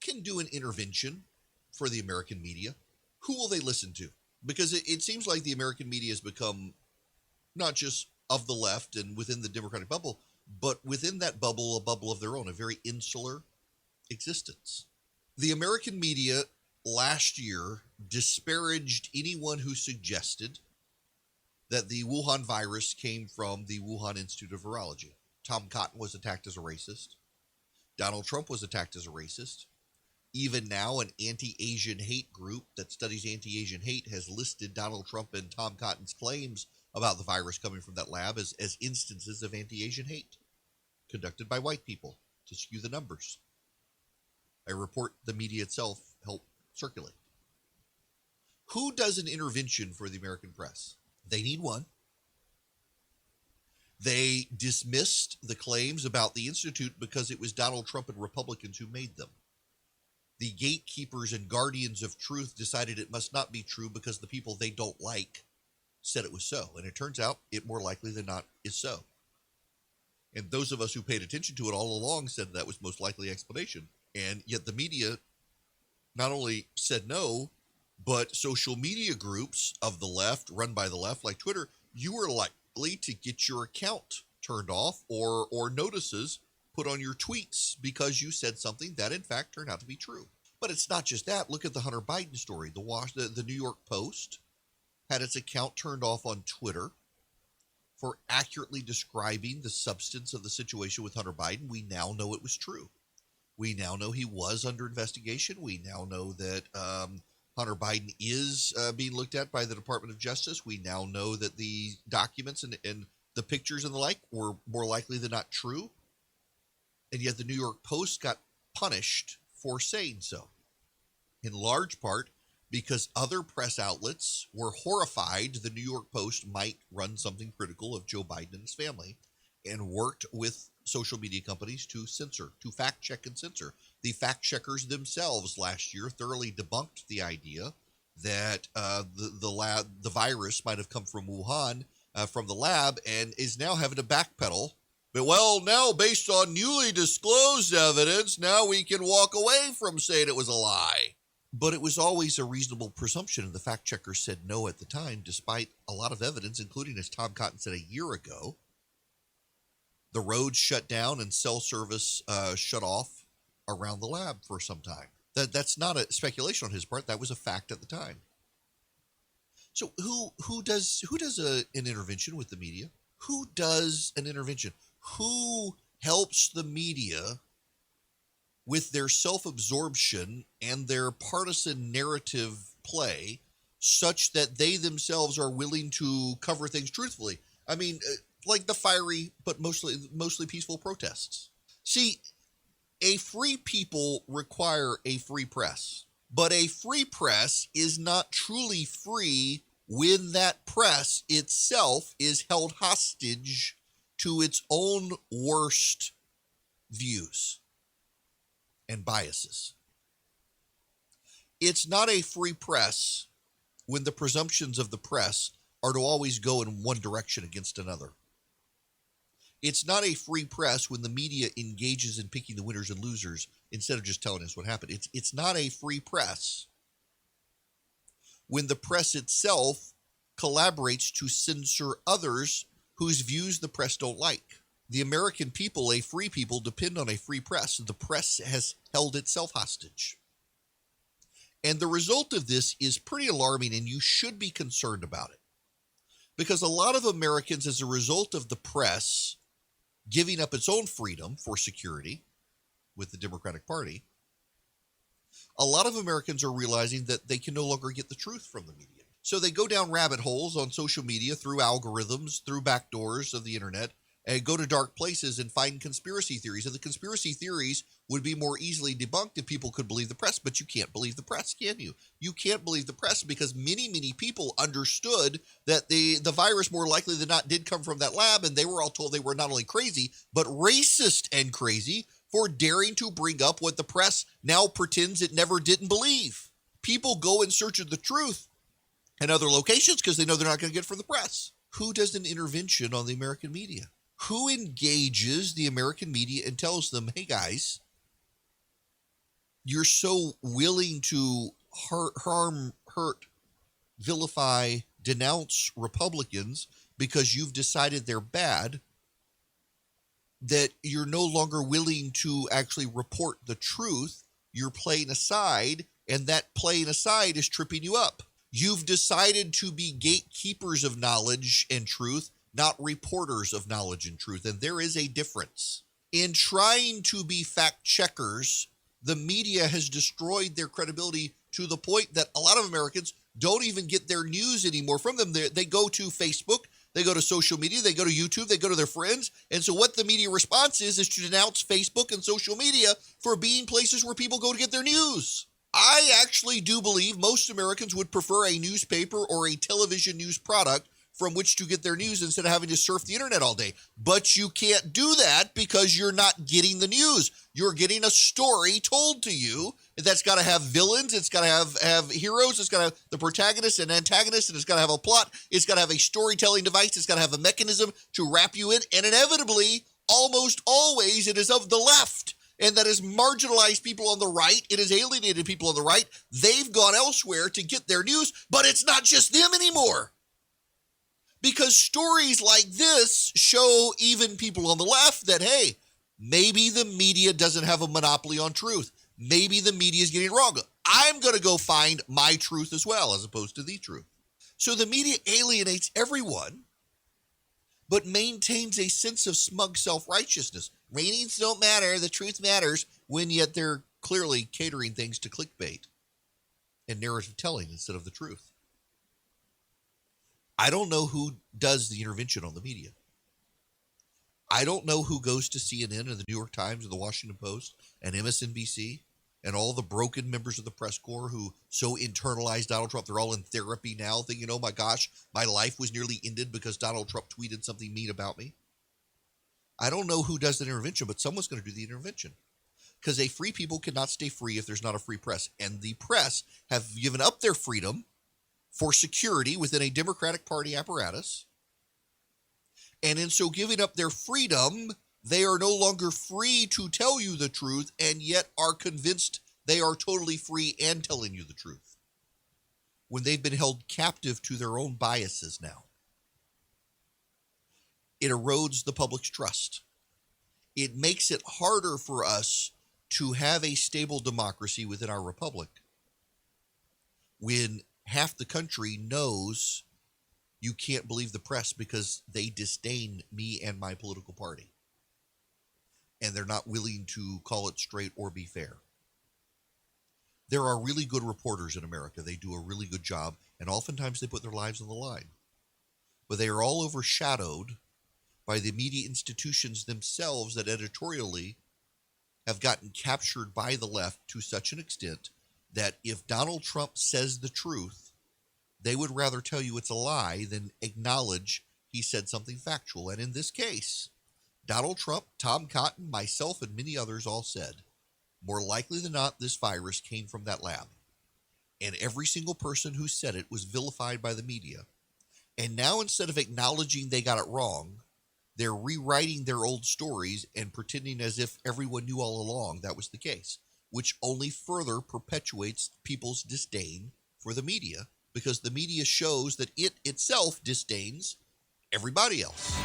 can do an intervention for the American media? Who will they listen to? Because it seems like the American media has become not just of the left and within the Democratic bubble, but within that bubble, a bubble of their own, a very insular existence. The American media last year disparaged anyone who suggested that the Wuhan virus came from the Wuhan Institute of Virology. Tom Cotton was attacked as a racist. Donald Trump was attacked as a racist. Even now, an anti-Asian hate group that studies anti-Asian hate has listed Donald Trump and Tom Cotton's claims about the virus coming from that lab as instances of anti-Asian hate conducted by white people to skew the numbers. A report the media itself helped circulate. Who does an intervention for the American press? They need one. They dismissed the claims about the Institute because it was Donald Trump and Republicans who made them. The gatekeepers and guardians of truth decided it must not be true because the people they don't like said it was so. And it turns out it more likely than not is so. And those of us who paid attention to it all along said that was most likely explanation. And yet the media not only said no, but social media groups of the left, run by the left, like Twitter, you were likely to get your account turned off or notices put on your tweets because you said something that in fact turned out to be true. But it's not just that. Look at the Hunter Biden story. The New York Post had its account turned off on Twitter for accurately describing the substance of the situation with Hunter Biden. We now know it was true. We now know he was under investigation. We now know that Hunter Biden is being looked at by the Department of Justice. We now know that the documents and the pictures and the like were more likely than not true. And yet the New York Post got punished for saying so, in large part because other press outlets were horrified the New York Post might run something critical of Joe Biden and his family, and worked with social media companies to censor, to fact check and censor. The fact checkers themselves last year thoroughly debunked the idea that the virus might have come from Wuhan, from the lab, and is now having to backpedal. But, well, now based on newly disclosed evidence, now we can walk away from saying it was a lie. But it was always a reasonable presumption, and the fact checkers said no at the time, despite a lot of evidence, including, as Tom Cotton said a year ago, the roads shut down and cell service shut off around the lab for some time. That's not a speculation on his part. That was a fact at the time. So who does an intervention with the media? Who does an intervention? Who helps the media with their self-absorption and their partisan narrative play such that they themselves are willing to cover things truthfully? I mean, like the fiery but mostly peaceful protests. See, a free people require a free press, but a free press is not truly free when that press itself is held hostage to its own worst views and biases. It's not a free press when the presumptions of the press are to always go in one direction against another. It's not a free press when the media engages in picking the winners and losers instead of just telling us what happened. It's not a free press when the press itself collaborates to censor others whose views the press don't like. The American people, a free people, depend on a free press. The press has held itself hostage. And the result of this is pretty alarming, and you should be concerned about it. Because a lot of Americans, as a result of the press giving up its own freedom for security with the Democratic Party, a lot of Americans are realizing that they can no longer get the truth from the media. So they go down rabbit holes on social media through algorithms, through backdoors of the internet, and go to dark places and find conspiracy theories. And the conspiracy theories would be more easily debunked if people could believe the press, but you can't believe the press, can you? You can't believe the press because many people understood that the virus more likely than not did come from that lab, and they were all told they were not only crazy, but racist and crazy for daring to bring up what the press now pretends it never didn't believe. People go in search of the truth in other locations because they know they're not going to get it from the press. Who does an intervention on the American media? Who engages the American media and tells them, hey guys, you're so willing to harm, hurt, vilify, denounce Republicans because you've decided they're bad, that you're no longer willing to actually report the truth. You're playing aside, and that playing aside is tripping you up. You've decided to be gatekeepers of knowledge and truth, not reporters of knowledge and truth. And there is a difference. In trying to be fact checkers, the media has destroyed their credibility to the point that a lot of Americans don't even get their news anymore from them. They go to Facebook, they go to social media, they go to YouTube, they go to their friends. And so what the media response is to denounce Facebook and social media for being places where people go to get their news. I actually do believe most Americans would prefer a newspaper or a television news product from which to get their news instead of having to surf the internet all day. But you can't do that because you're not getting the news. You're getting a story told to you that's got to have villains, it's got to have heroes, it's got to have the protagonist and antagonist, and it's got to have a plot, it's got to have a storytelling device, it's got to have a mechanism to wrap you in, and inevitably, almost always, it is of the left. And that has marginalized people on the right. It has alienated people on the right. They've gone elsewhere to get their news, but it's not just them anymore. Because stories like this show even people on the left that, hey, maybe the media doesn't have a monopoly on truth. Maybe the media is getting it wrong. I'm going to go find my truth as well, as opposed to the truth. So the media alienates everyone, but maintains a sense of smug self-righteousness. Ratings don't matter, the truth matters, when yet they're clearly catering things to clickbait and narrative telling instead of the truth. I don't know who does the intervention on the media. I don't know who goes to CNN and the New York Times and the Washington Post and MSNBC and all the broken members of the press corps who so internalized Donald Trump. They're all in therapy now thinking, oh my gosh, my life was nearly ended because Donald Trump tweeted something mean about me. I don't know who does the intervention, but someone's going to do the intervention. Because a free people cannot stay free if there's not a free press. And the press have given up their freedom for security within a Democratic Party apparatus. And in so giving up their freedom, they are no longer free to tell you the truth, and yet are convinced they are totally free and telling you the truth, when they've been held captive to their own biases now. It erodes the public's trust. It makes it harder for us to have a stable democracy within our republic when half the country knows you can't believe the press because they disdain me and my political party. And they're not willing to call it straight or be fair. There are really good reporters in America. They do a really good job, and oftentimes they put their lives on the line. But they are all overshadowed by the media institutions themselves that editorially have gotten captured by the left to such an extent that if Donald Trump says the truth, they would rather tell you it's a lie than acknowledge he said something factual. And in this case, Donald Trump, Tom Cotton, myself, and many others all said, more likely than not, this virus came from that lab. And every single person who said it was vilified by the media. And now instead of acknowledging they got it wrong, they're rewriting their old stories and pretending as if everyone knew all along that was the case, which only further perpetuates people's disdain for the media, because the media shows that it itself disdains everybody else.